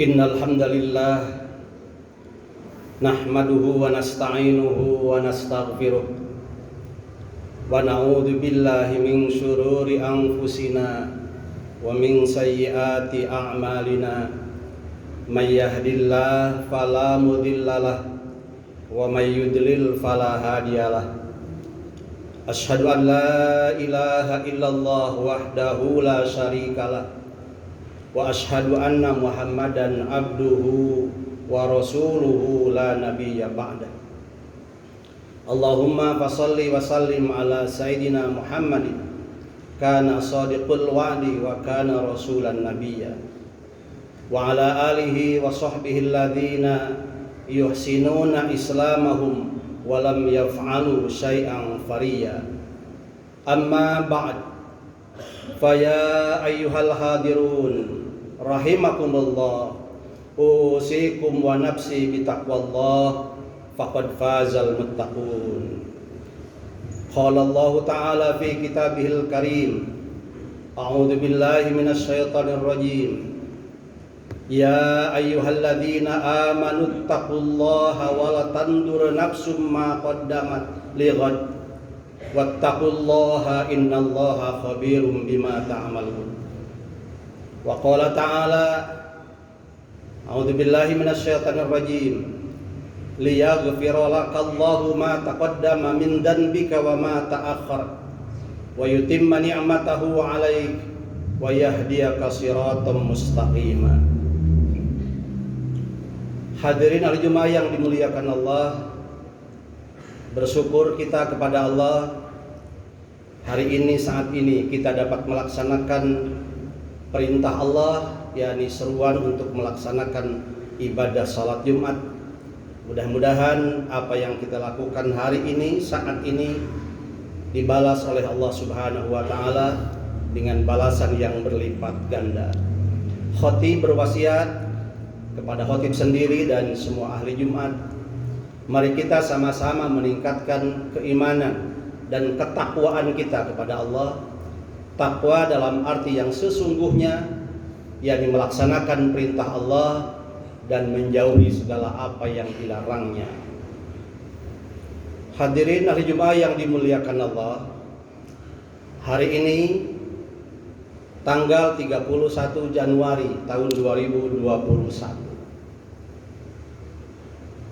Innal hamdalillah nahmaduhu wa nasta'inuhu wa nastaghfiruh wa na'udzu billahi min syururi anfusina wa min sayyiati a'malina may yahdihillahu fala mudhillalah wa may yudlil fala hadiyalah. Asyhadu an la ilaha illallah wahdahu la syarikalah wa asyhadu anna Muhammadan abduhu wa rasuluhu la nabiyya ba'da. Allahumma fasholli wa sallim ala sayyidina Muhammadin kana shadiqul wa'di wa kana rasulan nabiyya wa ala alihi wa sahbihi alladhina yuhsinuna islamahum wa lam yaf'alu syai'an fariya. Amma ba'd. Faya ayyuhal hadirun rahimakumullah, usikum wa nafsi bitaqwallah faqad fazal muttaqun. Qala Allah ta'ala fi kitabihil karim, a'udzu billahi minasy syaithanir rajim. Ya ayyuhalladzina amanu taqullaha wa la tandur nafsum ma qaddamat lighad wattaqullaha innallaha khabirum bima ta'malun. Wa qala ta'ala, a'udzu billahi minasy syaithanir rajim, liyaghfira lakallahu ma taqaddama min dhanbika wa ma ta'akhkhar wa yutimma ni'matahu 'alaik wa yahdiyaka siratan mustaqima. Hadirin al-Jumaah yang dimuliakan Allah, bersyukur kita kepada Allah hari ini, saat ini kita dapat melaksanakan perintah Allah, yakni seruan untuk melaksanakan ibadah salat Jumat. Mudah-mudahan apa yang kita lakukan hari ini, saat ini, dibalas oleh Allah Subhanahu wa Ta'ala dengan balasan yang berlipat ganda. Khatib berwasiat kepada khatib sendiri dan semua ahli Jumat, mari kita sama-sama meningkatkan keimanan dan ketakwaan kita kepada Allah. Takwa dalam arti yang sesungguhnya, yakni melaksanakan perintah Allah dan menjauhi segala apa yang dilarangnya. Hadirin ahli Jumat yang dimuliakan Allah, hari ini tanggal 31 Januari tahun 2021.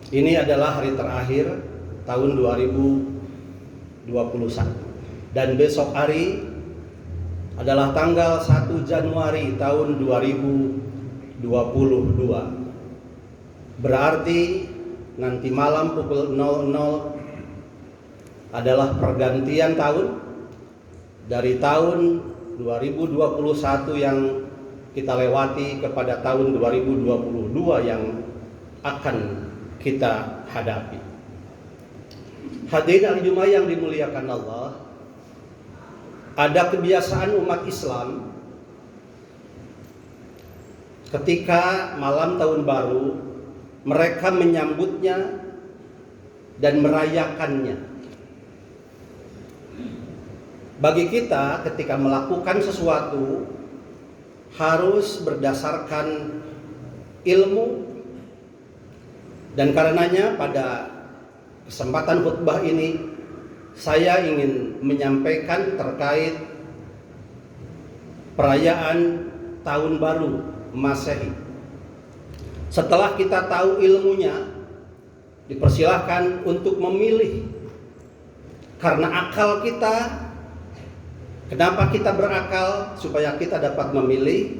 Ini adalah hari terakhir tahun 2021, dan besok hari adalah tanggal 1 Januari tahun 2022. Berarti nanti malam pukul 00 adalah pergantian tahun dari tahun 2021 yang kita lewati kepada tahun 2022 yang akan kita hadapi. Hadirin al-Jumaah yang dimuliakan Allah, ada kebiasaan umat Islam ketika malam tahun baru mereka menyambutnya dan merayakannya. Bagi kita ketika melakukan sesuatu harus berdasarkan ilmu. Dan karenanya pada kesempatan khutbah ini saya ingin menyampaikan terkait perayaan Tahun Baru Masehi. Setelah kita tahu ilmunya, dipersilahkan untuk memilih. Karena akal kita, kenapa kita berakal? Supaya kita dapat memilih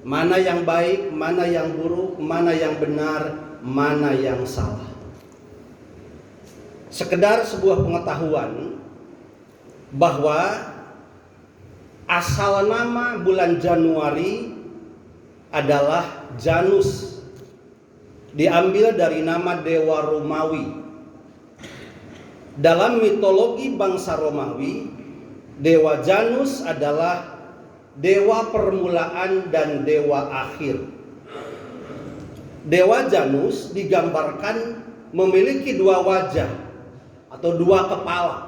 mana yang baik, mana yang buruk, mana yang benar, mana yang salah. Sekedar sebuah pengetahuan bahwa asal nama bulan Januari adalah Janus, diambil dari nama dewa Romawi. Dalam mitologi bangsa Romawi, dewa Janus adalah dewa permulaan dan dewa akhir. Dewa Janus digambarkan memiliki dua wajah atau dua kepala.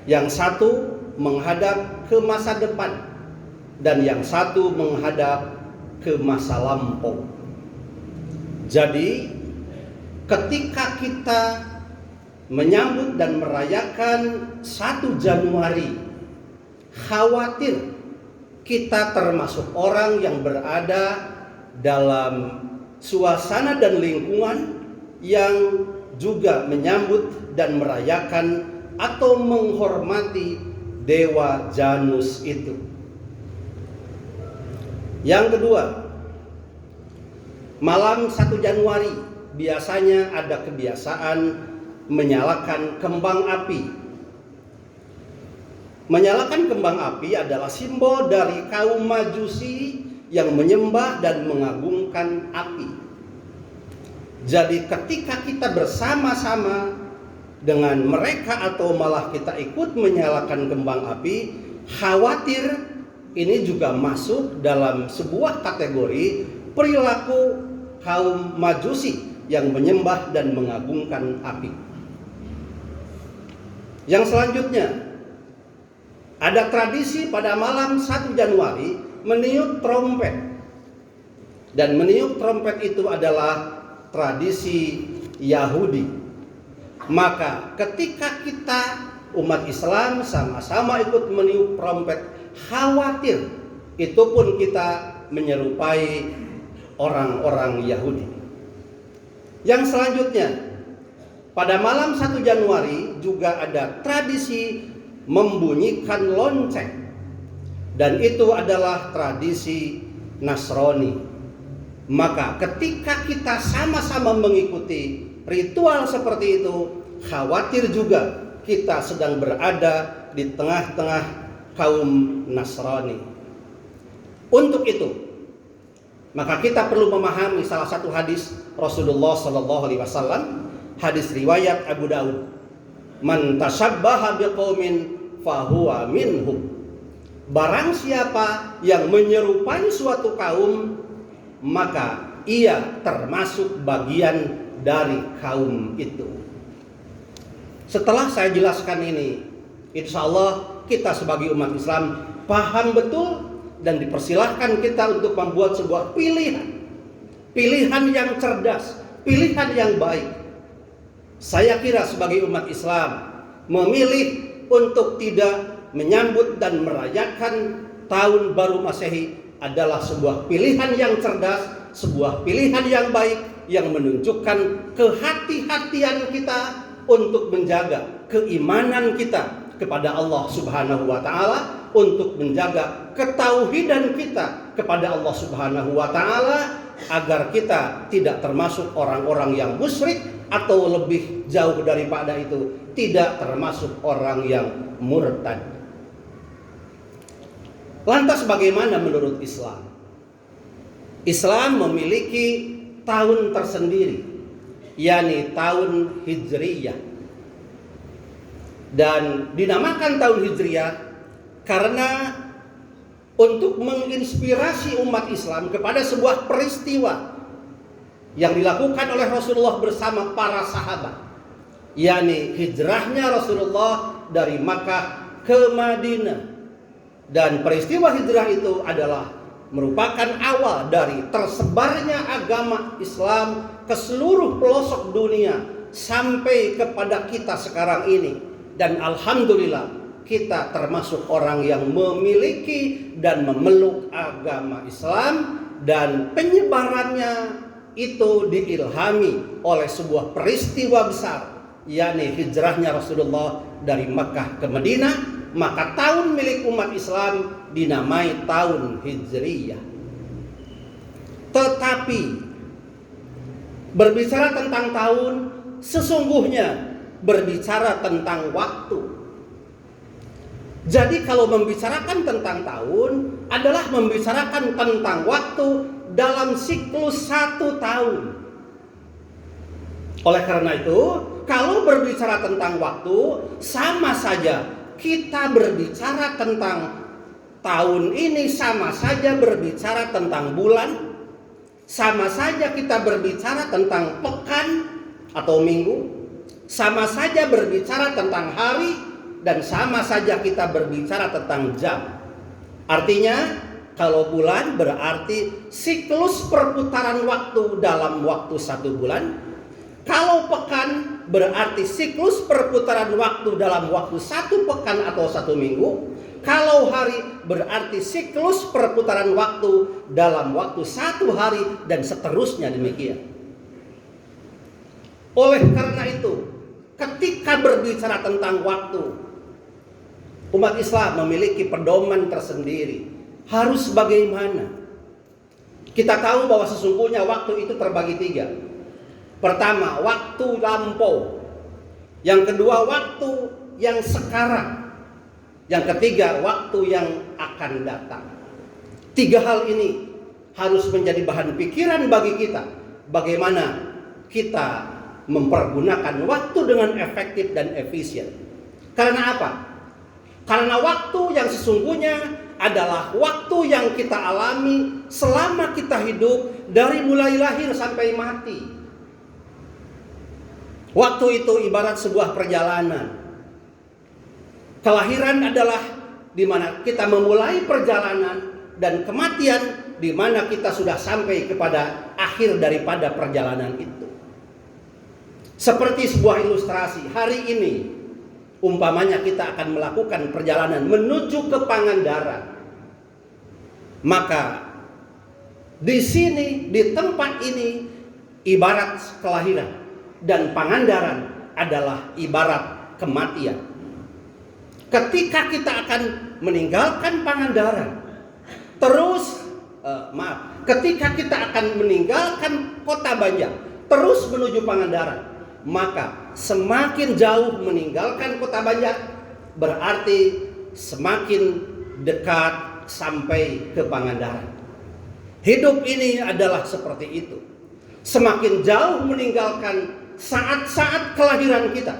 Yang satu menghadap ke masa depan dan yang satu menghadap ke masa lampau. Jadi ketika kita menyambut dan merayakan 1 Januari, khawatir kita termasuk orang yang berada dalam suasana dan lingkungan yang juga menyambut dan merayakan atau menghormati Dewa Janus itu. Yang kedua, malam 1 Januari biasanya ada kebiasaan menyalakan kembang api. Menyalakan kembang api adalah simbol dari kaum Majusi yang menyembah dan mengagungkan api. Jadi ketika kita bersama-sama dengan mereka atau malah kita ikut menyalakan kembang api, khawatir ini juga masuk dalam sebuah kategori perilaku kaum Majusi yang menyembah dan mengagungkan api. Yang selanjutnya, ada tradisi pada malam 1 Januari meniup trompet. Dan meniup trompet itu adalah tradisi Yahudi. Maka ketika kita umat Islam sama-sama ikut meniup trompet, khawatir itu pun kita menyerupai orang-orang Yahudi. Yang selanjutnya, pada malam 1 Januari juga ada tradisi membunyikan lonceng. Dan itu adalah tradisi Nasrani. Maka ketika kita sama-sama mengikuti ritual seperti itu, khawatir juga kita sedang berada di tengah-tengah kaum Nasrani. Untuk itu, maka kita perlu memahami salah satu hadis Rasulullah SAW, hadis riwayat Abu Daud. Man tashabbaha biqaumin fahuwa minhum. Barang siapa yang menyerupai suatu kaum, maka ia termasuk bagian dari kaum itu. Setelah saya jelaskan ini, insya Allah kita sebagai umat Islam paham betul dan dipersilahkan kita untuk membuat sebuah pilihan. Pilihan yang cerdas, pilihan yang baik. Saya kira sebagai umat Islam memilih untuk tidak menyambut dan merayakan tahun baru Masehi adalah sebuah pilihan yang cerdas, sebuah pilihan yang baik yang menunjukkan kehati-hatian kita untuk menjaga keimanan kita kepada Allah Subhanahu wa taala, untuk menjaga ketauhidan kita kepada Allah Subhanahu wa taala, agar kita tidak termasuk orang-orang yang musyrik atau lebih jauh daripada itu, tidak termasuk orang yang murtad. Lantas bagaimana menurut Islam? Islam memiliki tahun tersendiri, yakni tahun Hijriyah. Dan dinamakan tahun Hijriyah karena untuk menginspirasi umat Islam kepada sebuah peristiwa yang dilakukan oleh Rasulullah bersama para sahabat, yakni hijrahnya Rasulullah dari Makkah ke Madinah. Dan peristiwa hijrah itu adalah merupakan awal dari tersebarnya agama Islam ke seluruh pelosok dunia sampai kepada kita sekarang ini. Dan alhamdulillah kita termasuk orang yang memiliki dan memeluk agama Islam, dan penyebarannya itu diilhami oleh sebuah peristiwa besar, yakni hijrahnya Rasulullah dari Makkah ke Madinah. Maka tahun milik umat Islam dinamai tahun Hijriyah. Tetapi berbicara tentang tahun, sesungguhnya berbicara tentang waktu. Jadi kalau membicarakan tentang tahun adalah membicarakan tentang waktu dalam siklus 1 tahun. Oleh karena itu, kalau berbicara tentang waktu, sama saja kita berbicara tentang tahun ini, sama saja berbicara tentang bulan, sama saja kita berbicara tentang pekan atau minggu, sama saja berbicara tentang hari, dan sama saja kita berbicara tentang jam. Artinya, Kalau bulan berarti siklus perputaran waktu dalam waktu 1 bulan. Kalau pekan berarti siklus perputaran waktu dalam waktu 1 pekan atau 1 minggu. Kalau hari berarti siklus perputaran waktu dalam waktu 1 hari, dan seterusnya demikian. Oleh karena itu, ketika berbicara tentang waktu, umat Islam memiliki pedoman tersendiri. Harus bagaimana? Kita tahu bahwa sesungguhnya waktu itu terbagi 3. Pertama, waktu lampau. Yang kedua, waktu yang sekarang. Yang ketiga, waktu yang akan datang. 3 hal ini harus menjadi bahan pikiran bagi kita. Bagaimana kita mempergunakan waktu dengan efektif dan efisien. Karena apa? Karena waktu yang sesungguhnya adalah waktu yang kita alami selama kita hidup, dari mulai lahir sampai mati. Waktu itu ibarat sebuah perjalanan. Kelahiran adalah di mana kita memulai perjalanan, dan kematian di mana kita sudah sampai kepada akhir daripada perjalanan itu. Seperti sebuah ilustrasi, hari ini umpamanya kita akan melakukan perjalanan menuju ke Pangandaran. Maka di sini, di tempat ini ibarat kelahiran, dan Pangandaran adalah ibarat kematian. Ketika kita akan meninggalkan Pangandaran, ketika kita akan meninggalkan Kota Banjar, terus menuju Pangandaran, maka semakin jauh meninggalkan Kota Banjar berarti semakin dekat sampai ke Pangandaran. Hidup ini adalah seperti itu. Semakin jauh meninggalkan saat-saat kelahiran kita,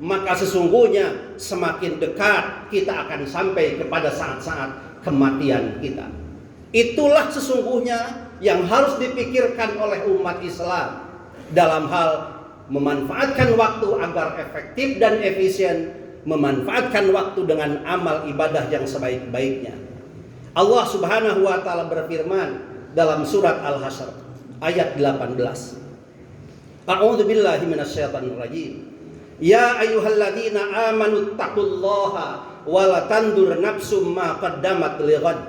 maka sesungguhnya semakin dekat kita akan sampai kepada saat-saat kematian kita. Itulah sesungguhnya yang harus dipikirkan oleh umat Islam dalam hal memanfaatkan waktu agar efektif dan efisien, memanfaatkan waktu dengan amal ibadah yang sebaik-baiknya. Allah Subhanahu wa taala berfirman dalam surat Al-Hasyr ayat 18. A'udzu billahi minasyaitonir rajim. Ya ayyuhalladzina amanu taqullaha wa la tandur nafsum ma qaddamat lighad.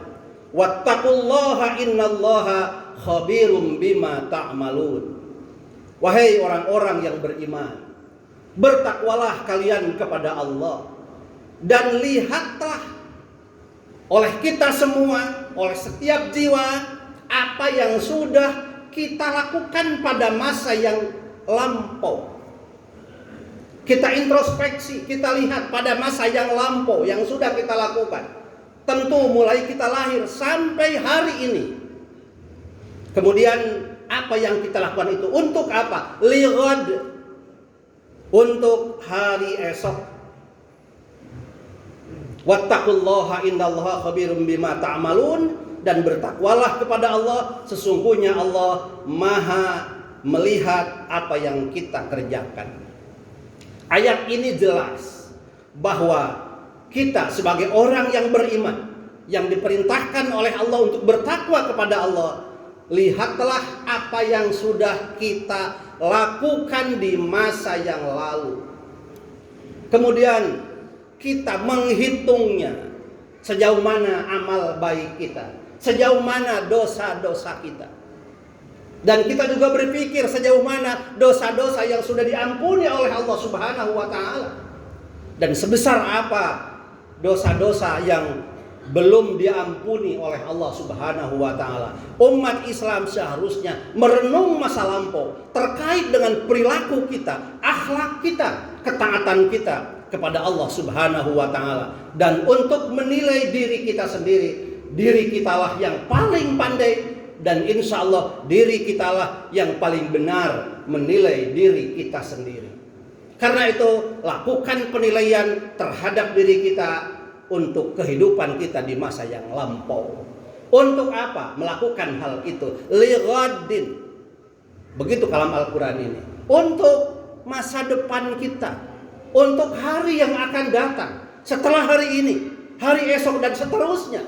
Wattaqullaha innallaha khabirum bima ta'malun. Wahai orang-orang yang beriman, bertakwalah kalian kepada Allah, dan lihatlah oleh kita semua, oleh setiap jiwa, apa yang sudah kita lakukan pada masa yang lampau. Kita introspeksi, kita lihat pada masa yang lampau yang sudah kita lakukan. Tentu mulai kita lahir sampai hari ini. Kemudian apa yang kita lakukan itu untuk apa? Lighad, untuk hari esok. Wattaqullaha innallaha khabirum bima ta'malun, dan bertakwalah kepada Allah, sesungguhnya Allah Maha melihat apa yang kita kerjakan. Ayat ini jelas bahwa kita sebagai orang yang beriman, yang diperintahkan oleh Allah untuk bertakwa kepada Allah, lihatlah apa yang sudah kita lakukan di masa yang lalu. Kemudian kita menghitungnya, sejauh mana amal baik kita, sejauh mana dosa-dosa kita. Dan kita juga berpikir sejauh mana dosa-dosa yang sudah diampuni oleh Allah Subhanahu wa taala, dan sebesar apa dosa-dosa yang belum diampuni oleh Allah Subhanahu wa taala. Umat Islam seharusnya merenung masa lampau terkait dengan perilaku kita, akhlak kita, ketaatan kita kepada Allah Subhanahu wa taala, dan untuk menilai diri kita sendiri. Diri kitalah yang paling pandai, dan insya Allah diri kitalah yang paling benar menilai diri kita sendiri. Karena itu lakukan penilaian terhadap diri kita untuk kehidupan kita di masa yang lampau. Untuk apa melakukan hal itu? Lighadin. Begitu kalam Al-Quran ini. Untuk masa depan kita, untuk hari yang akan datang, setelah hari ini, hari esok dan seterusnya.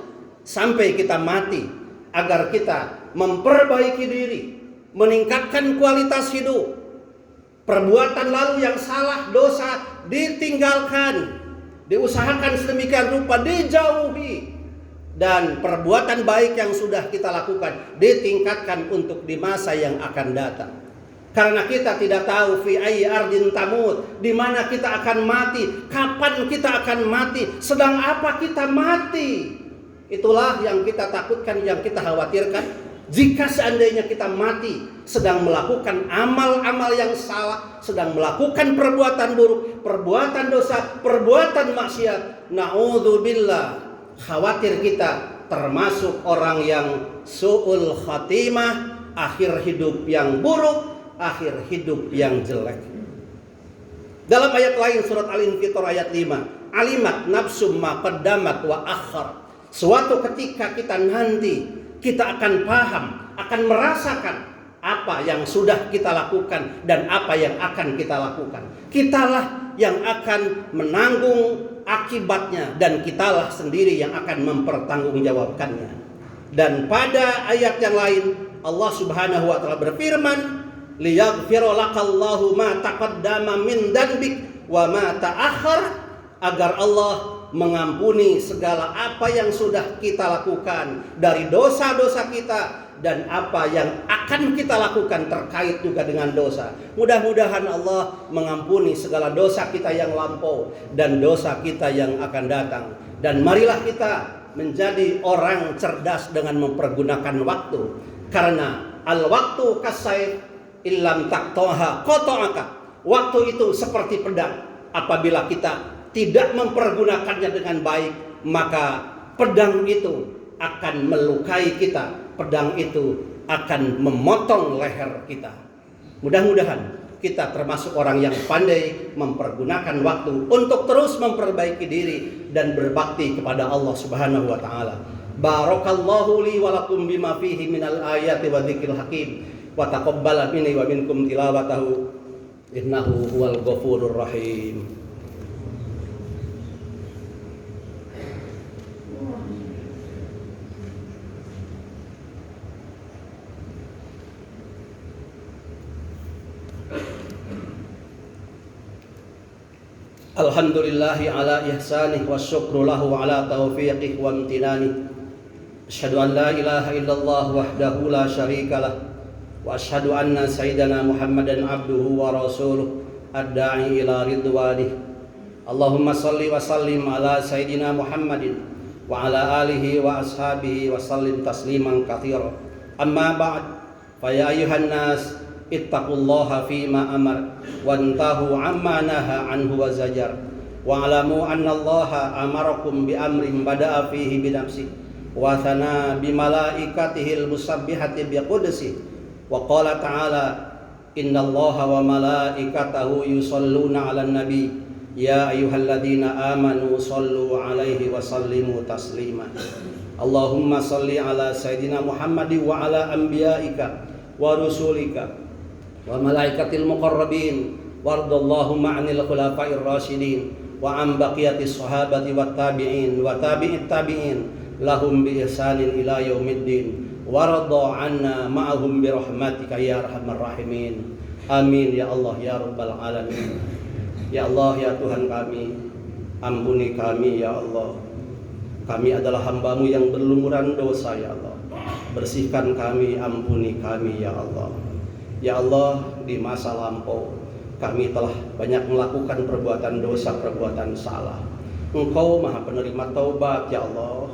sampai kita mati, agar kita memperbaiki diri, meningkatkan kualitas hidup. Perbuatan lalu yang salah, dosa ditinggalkan, diusahakan sedemikian rupa dijauhi, dan perbuatan baik yang sudah kita lakukan ditingkatkan untuk di masa yang akan datang. Karena kita tidak tahu fi ayyi ardin tamut, di mana kita akan mati, kapan kita akan mati, sedang apa kita mati. Itulah yang kita takutkan, yang kita khawatirkan. Jika seandainya kita mati sedang melakukan amal-amal yang salah, sedang melakukan perbuatan buruk, perbuatan dosa, perbuatan maksiat, na'udzubillah, khawatir kita termasuk orang yang su'ul khatimah, akhir hidup yang buruk, akhir hidup yang jelek. Dalam ayat lain surat Al-Infitor ayat 5, alimat nafsum ma qaddamat wa akhar. Suatu ketika kita nanti, kita akan paham, akan merasakan apa yang sudah kita lakukan dan apa yang akan kita lakukan. Kitalah yang akan menanggung akibatnya, dan kitalah sendiri yang akan mempertanggungjawabkannya. Dan pada ayat yang lain Allah Subhanahu wa taala berfirman, liyaghfira lakallahu ma taqaddama min dhanbik wa ma ta'akhkhar, agar Allah mengampuni segala apa yang sudah kita lakukan dari dosa-dosa kita dan apa yang akan kita lakukan terkait juga dengan dosa. Mudah-mudahan Allah mengampuni segala dosa kita yang lampau dan dosa kita yang akan datang. Dan marilah kita menjadi orang cerdas dengan mempergunakan waktu, karena al-waktu kasayf illam taqtaha qata'aka. Waktu itu seperti pedang, apabila kita tidak mempergunakannya dengan baik, maka pedang itu akan melukai kita, pedang itu akan memotong leher kita. Mudah-mudahan kita termasuk orang yang pandai mempergunakan waktu untuk terus memperbaiki diri dan berbakti kepada Allah Subhanahu wa taala. Barakallahu li wa lakum bima fihi minal ayati wa dzikril hakim, wa taqabbal minni wa minkum tilawatahu innahu huwal ghafurur rahim. Alhamdulillahi ala ihsanih wa syukru lahu ala taufiqih wa amtinanih. Asyhadu an la ilaha illallah wahdahu la syarikalah, wa asyhadu anna sayyidana Muhammadan abduhu wa rasuluh ad-da'i ila ridwanih. Allahumma salli wa sallim ala sayyidina Muhammadin wa ala alihi wa ashabihi wa sallim tasliman katsira. Amma ba'd, fa ya ayyuhan nas ittaqullaha fima amar wantahu amma naha anhu wa zajar, wa alamu anna Allaha amarakum bi amrin bada'a fihi bi nafsi wa thana bi malaikatihil musabbihati bi qudsi, wa qala ta'ala innallaha wa malaikatahu yusalluna 'alan nabi ya ayyuhalladzina amanu sallu 'alaihi wa sallimu taslima. Allahumma salli ala sayyidina Muhammadin wa ala anbiya'ika wa rusulika wa malaikatil muqarrabin, wardallahumma 'anil khulafa'ir rasyidin wa an baqiyatis sahabati wat tabi'in wa tabi'it tabi'in lahum bi ihsanin ila yaumiddin, warda 'anna ma'ahum bi rahmatika ya arhamar rahimin. Amin ya Allah ya rabbal alamin. Ya Allah ya Tuhan kami, ampuni kami ya Allah. Kami adalah hamba-Mu yang berlumuran dosa ya Allah. Bersihkan kami, ampuni kami ya Allah. Ya Allah, di masa lampau kami telah banyak melakukan perbuatan dosa, perbuatan salah. Engkau Maha penerima taubat ya Allah.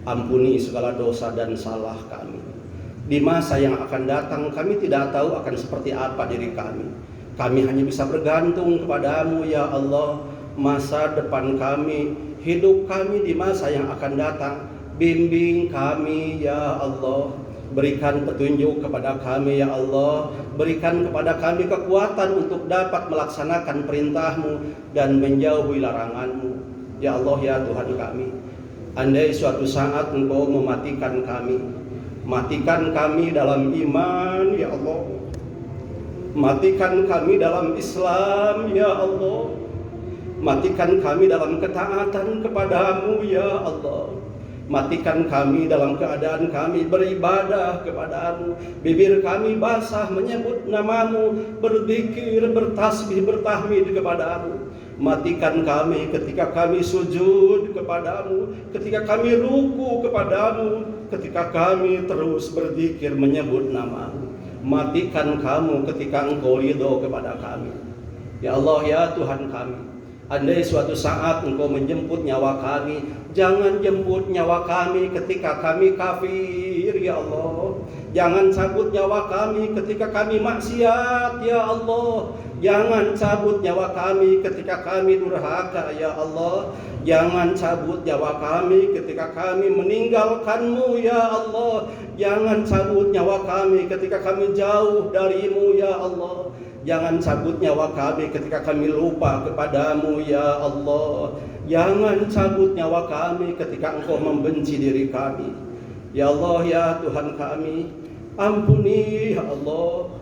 Ampuni segala dosa dan salah kami. Di masa yang akan datang kami tidak tahu akan seperti apa diri kami. Kami hanya bisa bergantung kepada-Mu ya Allah. Masa depan kami, hidup kami di masa yang akan datang, bimbing kami ya Allah. Berikan petunjuk kepada kami ya Allah. Berikan kepada kami kekuatan untuk dapat melaksanakan perintah-Mu dan menjauhi larangan-Mu ya Allah ya Tuhan kami. Andai suatu saat Engkau mematikan kami, matikan kami dalam iman ya Allah. Matikan kami dalam Islam ya Allah. Matikan kami dalam ketaatan kepada-Mu ya Allah. Matikan kami dalam keadaan kami beribadah kepadamu, bibir kami basah menyebut namamu, berzikir, bertasbih, bertahmid kepadamu. Matikan kami ketika kami sujud kepadamu, ketika kami ruku kepadamu, ketika kami terus berzikir menyebut namamu. Matikan kamu ketika Engkau ridho kepada kami. Ya Allah, ya Tuhan kami, andai suatu saat Engkau menjemput nyawa kami, jangan jemput nyawa kami ketika kami kafir, ya Allah. Jangan cabut nyawa kami ketika kami maksiat, ya Allah. Jangan cabut nyawa kami ketika kami durhaka, ya Allah. Jangan cabut nyawa kami ketika kami meninggalkan-Mu, ya Allah. Jangan cabut nyawa kami ketika kami jauh dari-Mu, ya Allah. Jangan cabut nyawa kami ketika kami lupa kepadamu, ya Allah. Jangan cabut nyawa kami ketika Engkau membenci diri kami. Ya Allah, ya Tuhan kami, ampuni ya Allah.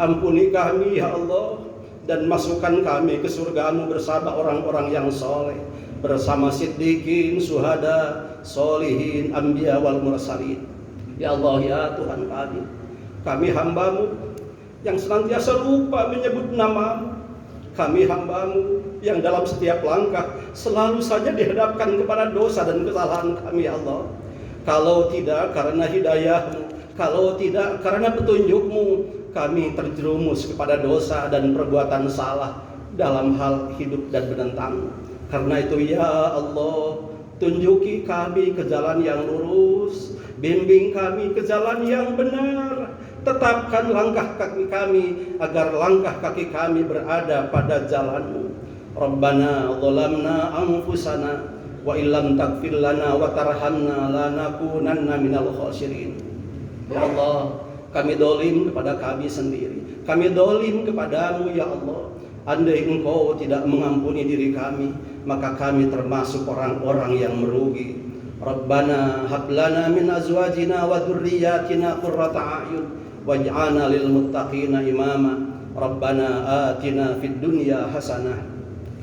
Ampuni kami ya Allah, dan masukkan kami ke surga-Mu bersama orang-orang yang soleh, bersama siddiqin, syuhada, solihin, anbiya wal mursalin. Ya Allah, ya Tuhan kami hamba-Mu yang senantiasa lupa menyebut nama-Mu. Kami hamba-Mu yang dalam setiap langkah selalu saja dihadapkan kepada dosa dan kesalahan kami, ya Allah. Kalau tidak karena hidayah-Mu, kalau tidak karena petunjuk-Mu, kami terjerumus kepada dosa dan perbuatan salah dalam hal hidup dan menentang. Karena itu ya Allah, tunjuki kami ke jalan yang lurus, bimbing kami ke jalan yang benar. Tetapkan langkah kaki kami agar langkah kaki kami berada pada jalan-Mu. Rabbana zalamna anfusana wa illam taghfir lana wa tarhamna lanakunanna minal khasirin. Ya Allah, kami dolim kepada kami sendiri, kami dolim kepadamu, ya Allah. Andai Engkau tidak mengampuni diri kami, maka kami termasuk orang-orang yang merugi. Rabbana hablana min azwajina wa dzurriyyatina qurrata a'yun waj'alna lil muttaqina imama. Rabbana atina fid dunya hasanah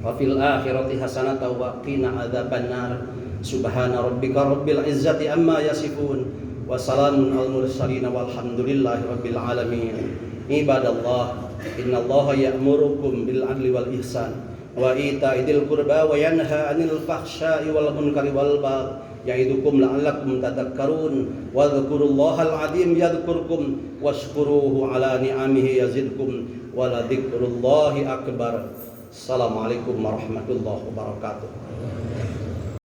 wa fil akhirati hasanah wa qina adzabannar. Subhana rabbika rabbil izzati amma yasifun wa salamun al mursalin walhamdulillahi rabbil alamin. Ibadallah, innallaha ya'murukum bil adli wal ihsan wa ita'i dzil qurba wa yanha 'anil fahsya'i wal munkari wal baghi ya'idukum la'allakum tadhakkarun wa dzkurullahal 'azim yadhkurkum washkuruhu 'ala ni'amihi yazidkum wa la dzikrullahi akbar. Assalamualaikum warahmatullahi wabarakatuh.